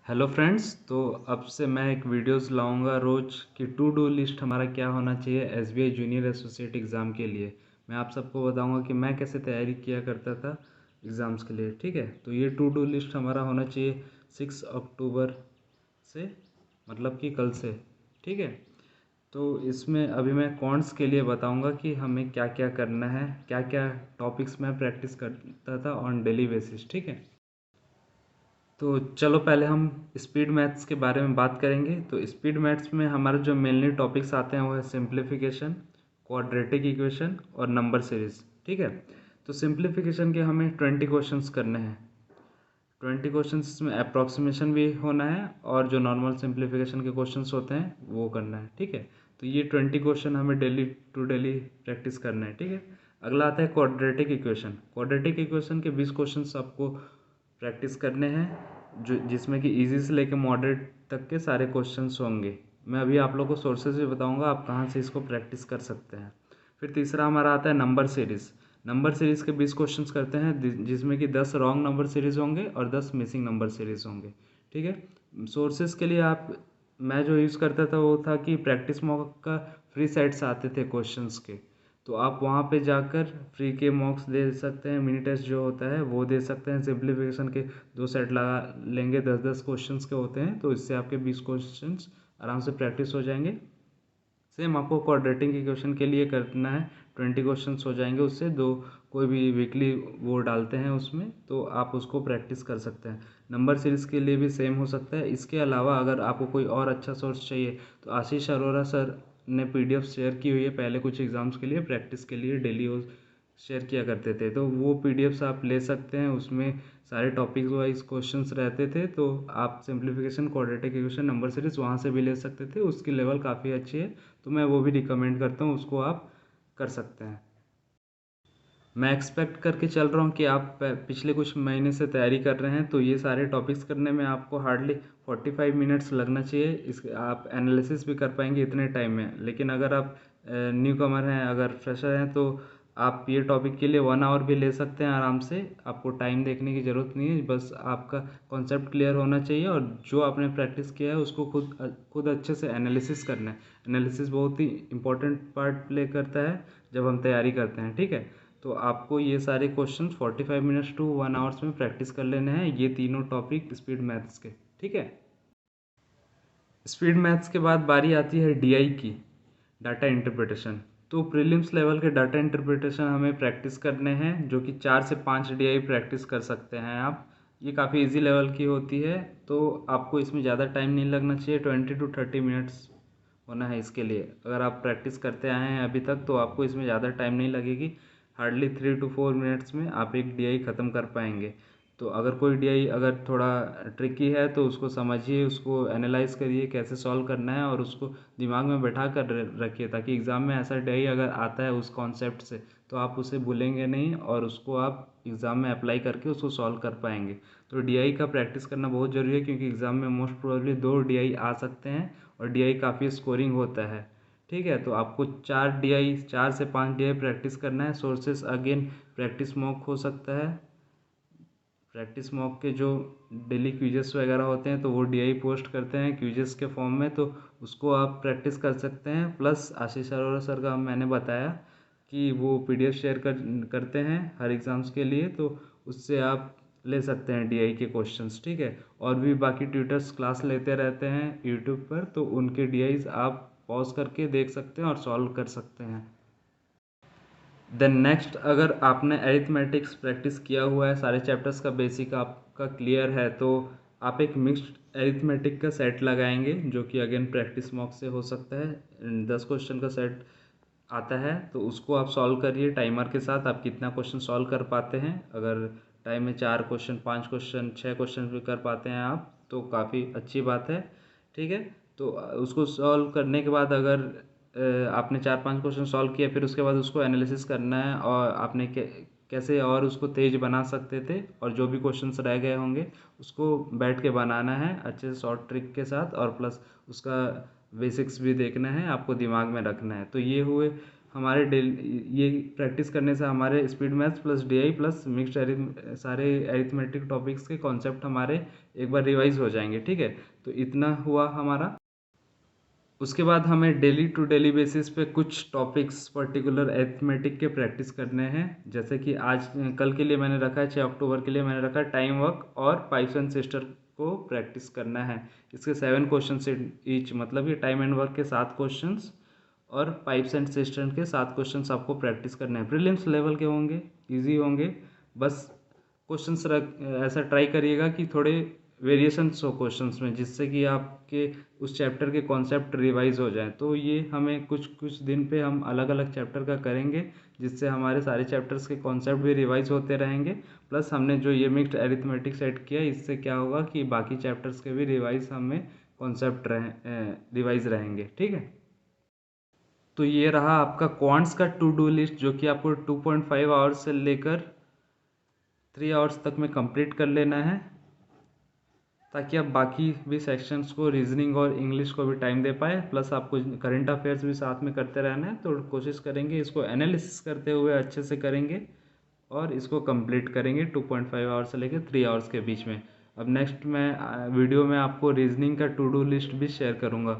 Hello friends. तो अब से मैं एक वीडियोस लाऊंगा रोज कि टू डू लिस्ट हमारा क्या होना चाहिए एसबीआई जूनियर एसोसिएट एग्ज़ाम के लिए। मैं आप सबको बताऊंगा कि मैं कैसे तैयारी किया करता था एग्ज़ाम्स के लिए। ठीक है, तो ये टू डू लिस्ट हमारा होना चाहिए 6 अक्टूबर से, मतलब कि कल से। ठीक है, तो इसमें अभी मैं कॉन्ट्स के लिए बताऊंगा कि हमें क्या क्या करना है, क्या क्या टॉपिक्स मैं प्रैक्टिस करता था ऑन डेली बेसिस। ठीक है, तो चलो पहले हम स्पीड मैथ्स के बारे में बात करेंगे। तो स्पीड मैथ्स में हमारे जो मेनली टॉपिक्स आते हैं वो है सिंप्लीफिकेशन, क्वाड्रेटिक इक्वेशन और नंबर सीरीज। ठीक है, तो सिंप्लीफिकेशन के हमें 20 क्वेश्चंस करने हैं। 20 क्वेश्चंस में अप्रॉक्सीमेशन भी होना है और जो नॉर्मल सिंप्लीफिकेशन के क्वेश्चंस होते हैं वो करना है। ठीक है, तो ये 20 क्वेश्चन हमें डेली टू डेली प्रैक्टिस करना है। ठीक है, अगला आता है क्वाड्रेटिक इक्वेशन। क्वाड्रेटिक इक्वेशन के 20 क्वेश्चंस आपको प्रैक्टिस करने हैं, जो जिसमें कि इजी से लेकर मॉडरेट तक के सारे क्वेश्चंस होंगे। मैं अभी आप लोग को सोर्सेज भी बताऊंगा आप कहाँ से इसको प्रैक्टिस कर सकते हैं। फिर तीसरा हमारा आता है नंबर सीरीज़। नंबर सीरीज़ के 20 क्वेश्चंस करते हैं जिसमें कि 10 रॉन्ग नंबर सीरीज़ होंगे और 10 मिसिंग नंबर सीरीज़ होंगे। ठीक है, सोर्सेज के लिए आप मैं जो यूज़ करता था वो था कि प्रैक्टिस मॉक का फ्री सेट्स आते थे क्वेश्चंस के, तो आप वहाँ पे जाकर फ्री के मॉक्स दे सकते हैं। मिनी टेस्ट जो होता है वो दे सकते हैं। सिंप्लीफिकेशन के 2 सेट लगा लेंगे, 10-10 क्वेश्चंस के होते हैं, तो इससे आपके 20 क्वेश्चंस आराम से प्रैक्टिस हो जाएंगे। सेम आपको क्वाड्रेटिक इक्वेशन के लिए करना है, 20 क्वेश्चंस हो जाएंगे उससे। दो कोई भी वीकली वो डालते हैं उसमें, तो आप उसको प्रैक्टिस कर सकते हैं। नंबर सीरीज़ के लिए भी सेम हो सकता है। इसके अलावा अगर आपको कोई और अच्छा सोर्स चाहिए तो आशीष अरोरा सर ने पीडीएफ शेयर की हुई है पहले कुछ एग्ज़ाम्स के लिए, प्रैक्टिस के लिए डेली वो शेयर किया करते थे, तो वो पीडीएफ्स आप ले सकते हैं। उसमें सारे टॉपिक्स वाइज क्वेश्चंस रहते थे, तो आप simplification, quadratic equation, number series वहाँ से भी ले सकते थे। उसकी लेवल काफ़ी अच्छी है, तो मैं वो भी रिकमेंड करता हूँ, उसको आप कर सकते हैं। मैं एक्सपेक्ट करके चल रहा हूँ कि आप पिछले कुछ महीने से तैयारी कर रहे हैं, तो ये सारे टॉपिक्स करने में आपको हार्डली 45 मिनट्स लगना चाहिए। इस आप एनालिसिस भी कर पाएंगे इतने टाइम में। लेकिन अगर आप न्यू कमर हैं, अगर फ्रेशर हैं, तो आप ये टॉपिक के लिए 1 आवर भी ले सकते हैं आराम से। आपको टाइम देखने की ज़रूरत नहीं है, बस आपका कॉन्सेप्ट क्लियर होना चाहिए और जो आपने प्रैक्टिस किया है उसको खुद अच्छे से एनालिसिस करना है। एनालिसिस बहुत ही इंपॉर्टेंट पार्ट प्ले करता है जब हम तैयारी करते हैं। ठीक है, तो आपको ये सारे क्वेश्चन 45 मिनट्स टू 1 आवर्स में प्रैक्टिस कर लेने हैं, ये तीनों टॉपिक स्पीड मैथ्स के। ठीक है, स्पीड मैथ्स के बाद बारी आती है डीआई की, डाटा इंटरप्रिटेशन। तो प्रीलिम्स लेवल के डाटा इंटरप्रिटेशन हमें प्रैक्टिस करने हैं, जो कि 4 से 5 डीआई प्रैक्टिस कर सकते हैं आप। ये काफ़ी इजी लेवल की होती है, तो आपको इसमें ज़्यादा टाइम नहीं लगना चाहिए। 20 to 30 मिनट्स होना है इसके लिए। अगर आप प्रैक्टिस करते आए हैं अभी तक तो आपको इसमें ज़्यादा टाइम नहीं लगेगी। हार्डली 3 to 4 मिनट्स में आप एक डीआई ख़त्म कर पाएंगे। तो अगर कोई डीआई अगर थोड़ा ट्रिकी है तो उसको समझिए, उसको एनालाइज करिए कैसे सॉल्व करना है, और उसको दिमाग में बैठा कर रखिए, ताकि एग्ज़ाम में ऐसा डीआई अगर आता है उस कॉन्सेप्ट से तो आप उसे भूलेंगे नहीं और उसको आप एग्ज़ाम में अप्लाई करके उसको सॉल्व कर पाएंगे। तो डीआई का प्रैक्टिस करना बहुत ज़रूरी है, क्योंकि एग्ज़ाम में मोस्ट प्रोबेबली 2 डीआई आ सकते हैं और डीआई काफ़ी स्कोरिंग होता है। ठीक है, तो आपको 4 से 5 डीआई प्रैक्टिस करना है। सोर्सेस अगेन प्रैक्टिस मॉक हो सकता है। प्रैक्टिस मॉक के जो डेली क्विजेस वगैरह होते हैं तो वो डीआई पोस्ट करते हैं क्विजेस के फॉर्म में, तो उसको आप प्रैक्टिस कर सकते हैं। प्लस आशीष अरोरा सर का मैंने बताया कि वो पीडीएफ शेयर करते हैं हर एग्ज़ाम्स के लिए, तो उससे आप ले सकते हैं डीआई के क्वेश्चंस। ठीक है, और भी बाकी ट्यूटर्स क्लास लेते रहते हैं यूट्यूब पर, तो उनके डीआईज आप पॉज करके देख सकते हैं और सॉल्व कर सकते हैं। देन नेक्स्ट, अगर आपने एरिथमेटिक्स प्रैक्टिस किया हुआ है, सारे चैप्टर्स का बेसिक आपका क्लियर है, तो आप एक मिक्स्ड एरिथमेटिक का सेट लगाएंगे, जो कि अगेन प्रैक्टिस मॉक से हो सकता है। 10 क्वेश्चन का सेट आता है, तो उसको आप सॉल्व करिए टाइमर के साथ। आप कितना क्वेश्चन सॉल्व कर पाते हैं, अगर टाइम में 4 क्वेश्चन, 5 क्वेश्चन, 6 क्वेश्चन भी कर पाते हैं आप तो काफ़ी अच्छी बात है। ठीक है, तो उसको सॉल्व करने के बाद अगर आपने 4-5 क्वेश्चन सॉल्व किया, फिर उसके बाद उसको एनालिसिस करना है और आपने कैसे और उसको तेज बना सकते थे, और जो भी क्वेश्चंस रह गए होंगे उसको बैठ के बनाना है अच्छे से शॉर्ट ट्रिक के साथ, और प्लस उसका बेसिक्स भी देखना है, आपको दिमाग में रखना है। तो ये हुए हमारे ये प्रैक्टिस करने से हमारे speed maths plus DI plus mixed सारे अरिथमेटिक टॉपिक्स के कॉन्सेप्ट हमारे एक बार रिवाइज हो जाएंगे। ठीक है, तो इतना हुआ हमारा। उसके बाद हमें डेली टू डेली बेसिस पे कुछ टॉपिक्स पर्टिकुलर अरिथमेटिक के प्रैक्टिस करने हैं। जैसे कि आज कल के लिए मैंने रखा है 6 अक्टूबर के लिए मैंने रखा है टाइम वर्क और पाइप्स एंड सिस्टर को प्रैक्टिस करना है। इसके 7 क्वेश्चन ईच, मतलब ये टाइम एंड वर्क के 7 क्वेश्चंस और पाइप्स एंड सिस्टम के 7 क्वेश्चंस आपको प्रैक्टिस करने हैं। प्रीलिम्स लेवल के होंगे, इजी होंगे। बस क्वेश्चंस ऐसा ट्राई करिएगा कि थोड़े वेरिएशंस हो क्वेश्चंस में, जिससे कि आपके उस चैप्टर के कॉन्सेप्ट रिवाइज हो जाए। तो ये हमें कुछ कुछ दिन पे हम अलग अलग चैप्टर का करेंगे, जिससे हमारे सारे चैप्टर्स के कॉन्सेप्ट भी रिवाइज होते रहेंगे। प्लस हमने जो ये मिक्स्ड अरिथमेटिक सेट किया, इससे क्या होगा कि बाकी चैप्टर्स के भी रिवाइज हमें कॉन्सेप्ट रिवाइज रहेंगे। ठीक है, तो ये रहा आपका क्वांट्स का टू डू लिस्ट, जो कि आपको 2.5 आवर्स से लेकर 3 आवर्स तक में कंप्लीट कर लेना है, ताकि आप बाकी भी सेक्शंस को, रीजनिंग और इंग्लिश को भी टाइम दे पाए। प्लस आपको करंट अफेयर्स भी साथ में करते रहना है। तो कोशिश करेंगे इसको एनालिसिस करते हुए अच्छे से करेंगे और इसको कंप्लीट करेंगे 2.5 आवर्स से लेकर 3 आवर्स के बीच में। अब नेक्स्ट मैं वीडियो में आपको रीजनिंग का टू डू लिस्ट भी शेयर करूँगा।